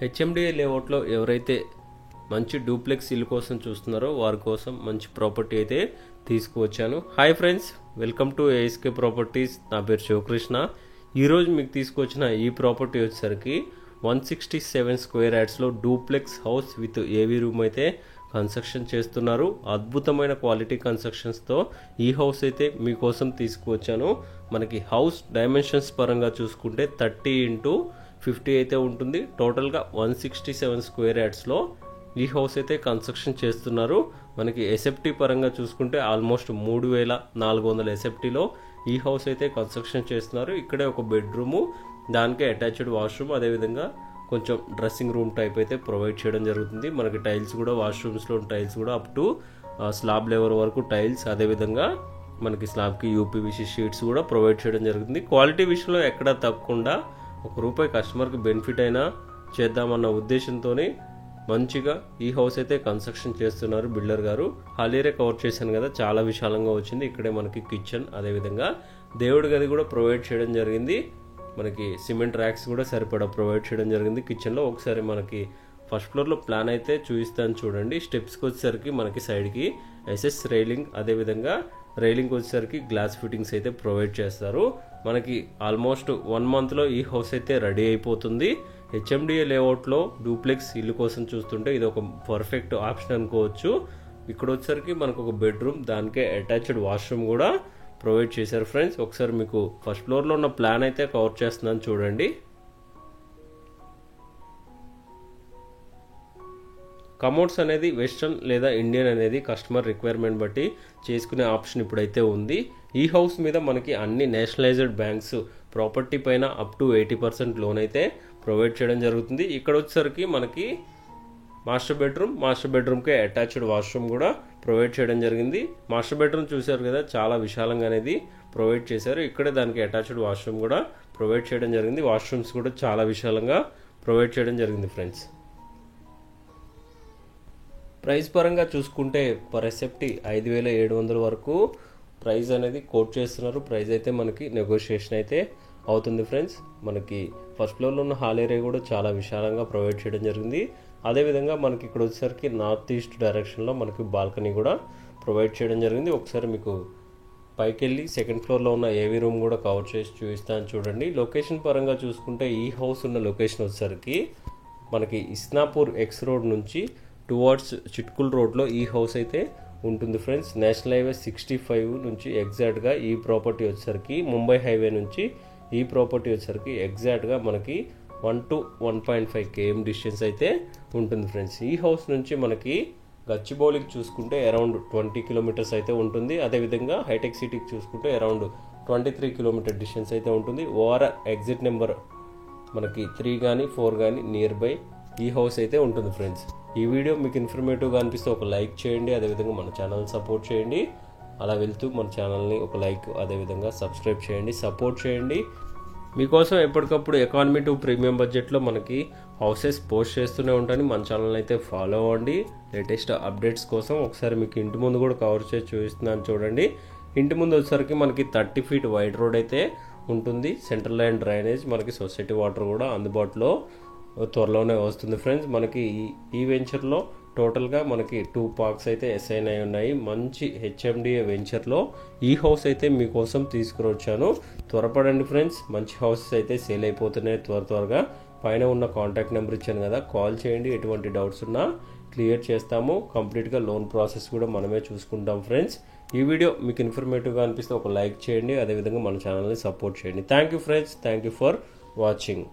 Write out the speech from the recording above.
HMDA లేఅవుట్లో ఎవరైతే మంచి డూప్లెక్స్ ఇల్లు కోసం చూస్తున్నారో వారి కోసం మంచి ప్రాపర్టీ అయితే తీసుకువచ్చాను. Hi friends, welcome to ASK properties. నా పేరు శివకృష్ణ. ఈరోజు మీకు తీసుకొచ్చిన ఈ ప్రాపర్టీ వచ్చేసరికి 167 స్క్వేర్ యార్డ్స్లో డూప్లెక్స్ హౌస్ విత్ ఏవీ రూమ్ అయితే కన్స్ట్రక్షన్ చేస్తున్నారు. అద్భుతమైన క్వాలిటీ కన్స్ట్రక్షన్స్తో ఈ హౌస్ అయితే మీకోసం తీసుకువచ్చాను. మనకి హౌస్ డైమెన్షన్స్ పరంగా చూసుకుంటే 30x50 అయితే ఉంటుంది. టోటల్గా 167 స్క్వేర్ యార్డ్స్లో ఈ హౌస్ అయితే కన్స్ట్రక్షన్ చేస్తున్నారు. మనకి ఎస్ఎఫ్టీ పరంగా చూసుకుంటే ఆల్మోస్ట్ 3400 ఎస్ఎఫ్టీలో ఈ హౌస్ అయితే కన్స్ట్రక్షన్ చేస్తున్నారు. ఇక్కడే ఒక బెడ్రూము, దానికే అటాచ్డ్ వాష్రూమ్, అదేవిధంగా కొంచెం డ్రెస్సింగ్ రూమ్ టైప్ అయితే ప్రొవైడ్ చేయడం జరుగుతుంది. మనకి టైల్స్ కూడా వాష్రూమ్స్లో టైల్స్ కూడా అప్ టు స్లాబ్ లెవెల్ వరకు టైల్స్, అదేవిధంగా మనకి స్లాబ్కి యూపీవీసీ షీట్స్ కూడా ప్రొవైడ్ చేయడం జరుగుతుంది. క్వాలిటీ విషయంలో ఎక్కడా తప్పకుండా ₹1 కస్టమర్కి బెనిఫిట్ అయినా చేద్దామన్న ఉద్దేశంతోనే మంచిగా ఈ హౌస్ అయితే కన్స్ట్రక్షన్ చేస్తున్నారు బిల్డర్ గారు. హాలీరే కవర్ చేశాను కదా, చాలా విశాలంగా వచ్చింది. ఇక్కడే మనకి కిచెన్, అదేవిధంగా దేవుడి గది కూడా ప్రొవైడ్ చేయడం జరిగింది. మనకి సిమెంట్ ర్యాక్స్ కూడా సరిపడా ప్రొవైడ్ చేయడం జరిగింది కిచెన్లో. ఒకసారి మనకి ఫస్ట్ ఫ్లోర్లో ప్లాన్ అయితే చూపిస్తాను చూడండి. స్టెప్స్కి వచ్చేసరికి మనకి సైడ్కి ఎస్ఎస్ రైలింగ్, అదేవిధంగా రైలింగ్ వచ్చేసరికి గ్లాస్ ఫిట్టింగ్స్ అయితే ప్రొవైడ్ చేస్తారు. మనకి ఆల్మోస్ట్ 1 మంత్లో ఈ హౌస్ అయితే రెడీ అయిపోతుంది. హెచ్ఎండిఏ లేఅవుట్లో డూప్లెక్స్ ఇల్లు కోసం చూస్తుంటే ఇది ఒక పర్ఫెక్ట్ ఆప్షన్ అనుకోవచ్చు. ఇక్కడ వచ్చేసరికి మనకు ఒక బెడ్రూమ్, దానికే అటాచ్డ్ వాష్రూమ్ కూడా ప్రొవైడ్ చేశారు ఫ్రెండ్స్. ఒకసారి మీకు ఫస్ట్ ఫ్లోర్లో ఉన్న ప్లాన్ అయితే కవర్ చేస్తున్నాను చూడండి. కమోడ్స్ అనేది వెస్ట్రన్ లేదా ఇండియన్ అనేది కస్టమర్ రిక్వైర్మెంట్ బట్టి చేసుకునే ఆప్షన్ ఇప్పుడైతే ఉంది. ఈ హౌస్ మీద మనకి అన్ని నేషనలైజ్డ్ బ్యాంక్స్ ప్రాపర్టీ పైన అప్ టు 80% లోన్ అయితే ప్రొవైడ్ చేయడం జరుగుతుంది. ఇక్కడ వచ్చేసరికి మనకి మాస్టర్ బెడ్రూమ్కి అటాచ్డ్ వాష్రూమ్ కూడా ప్రొవైడ్ చేయడం జరిగింది. మాస్టర్ బెడ్రూమ్ చూశారు కదా, చాలా విశాలంగా అనేది ప్రొవైడ్ చేశారు. ఇక్కడే దానికి అటాచ్డ్ వాష్రూమ్ కూడా ప్రొవైడ్ చేయడం జరిగింది. వాష్రూమ్స్ కూడా చాలా విశాలంగా ప్రొవైడ్ చేయడం జరిగింది ఫ్రెండ్స్. ప్రైస్ పరంగా చూసుకుంటే పర్ ఎస్ఎఫ్టీ 5700 వరకు ప్రైస్ అనేది కోట్ చేస్తున్నారు. ప్రైస్ అయితే మనకి నెగోషియేషన్ అయితే అవుతుంది ఫ్రెండ్స్. మనకి ఫస్ట్ ఫ్లోర్లో ఉన్న హాల్ ఏరియా కూడా చాలా విశాలంగా ప్రొవైడ్ చేయడం జరిగింది. అదేవిధంగా మనకి ఇక్కడ వచ్చేసరికి నార్త్ ఈస్ట్ డైరెక్షన్లో మనకి బాల్కనీ కూడా ప్రొవైడ్ చేయడం జరిగింది. ఒకసారి మీకు పైకి వెళ్ళి సెకండ్ ఫ్లోర్లో ఉన్న ఏవీ రూమ్ కూడా కవర్ చేసి చూపిస్తాను చూడండి. లొకేషన్ పరంగా చూసుకుంటే ఈ హౌస్ ఉన్న లొకేషన్ వచ్చేసరికి మనకి ఇస్నాపూర్ ఎక్స్ రోడ్ నుంచి టువర్డ్స్ చిట్కుల్ రోడ్లో ఈ హౌస్ అయితే ఉంటుంది ఫ్రెండ్స్. నేషనల్ హైవే 65 నుంచి ఎగ్జాక్ట్గా ఈ ప్రాపర్టీ వచ్చేసరికి ముంబై హైవే నుంచి ఈ ప్రాపర్టీ వచ్చేసరికి ఎగ్జాక్ట్గా మనకి 1 to 1.5 km డిస్టెన్స్ అయితే ఉంటుంది ఫ్రెండ్స్. ఈ హౌస్ నుంచి మనకి గచ్చిబౌలికి చూసుకుంటే అరౌండ్ 20 కిలోమీటర్స్ అయితే ఉంటుంది. అదేవిధంగా హైటెక్ సిటీకి చూసుకుంటే అరౌండ్ 23 కిలోమీటర్ డిస్టెన్స్ అయితే ఉంటుంది. ఓఆర్ఆర్ ఎగ్జిట్ నెంబర్ మనకి 3 కానీ 4 కానీ నియర్ బై ఈ హౌస్ అయితే ఉంటుంది ఫ్రెండ్స్. ఈ వీడియో మీకు ఇన్ఫర్మేటివ్గా అనిపిస్తే ఒక లైక్ చేయండి, అదేవిధంగా మన ఛానల్ని సపోర్ట్ చేయండి. అలా వెళ్తూ మన ఛానల్ని ఒక లైక్, అదేవిధంగా సబ్స్క్రైబ్ చేయండి, సపోర్ట్ చేయండి. మీకోసం ఎప్పటికప్పుడు ఎకానమీ టు ప్రీమియం బడ్జెట్లో మనకి హౌసెస్ పోస్ట్ చేస్తూనే ఉంటాను. మన ఛానల్ అయితే ఫాలో అవ్వండి లేటెస్ట్ అప్డేట్స్ కోసం. ఒకసారి మీకు ఇంటి ముందు కూడా కవర్ చేసి చూపిస్తున్నాను చూడండి. ఇంటి ముందు వచ్చేసరికి మనకి 30 feet వైడ్ రోడ్ అయితే ఉంటుంది. సెంట్రల్ లైన్ డ్రైనేజ్, మనకి సొసైటీ వాటర్ కూడా అందుబాటులో త్వరలోనే వస్తుంది ఫ్రెండ్స్. మనకి ఈ వెంచర్లో టోటల్గా మనకి 2 పార్క్స్ అయితే అసైన్ అయి ఉన్నాయి. మంచి హెచ్ఎండిఏ వెంచర్లో ఈ హౌస్ అయితే మీకోసం తీసుకురొచ్చాను. త్వరపడండి ఫ్రెండ్స్, మంచి హౌసెస్ అయితే సేల్ అయిపోతున్నాయి త్వరగా. పైన ఉన్న కాంటాక్ట్ నెంబర్ ఇచ్చాను కదా, కాల్ చేయండి. ఎటువంటి డౌట్స్ ఉన్నా క్లియర్ చేస్తాము. కంప్లీట్గా లోన్ ప్రాసెస్ కూడా మనమే చూసుకుంటాం ఫ్రెండ్స్. ఈ వీడియో మీకు ఇన్ఫర్మేటివ్గా అనిపిస్తే ఒక లైక్ చేయండి, అదేవిధంగా మన ఛానల్ని సపోర్ట్ చేయండి. Thank you friends, thank you for watching.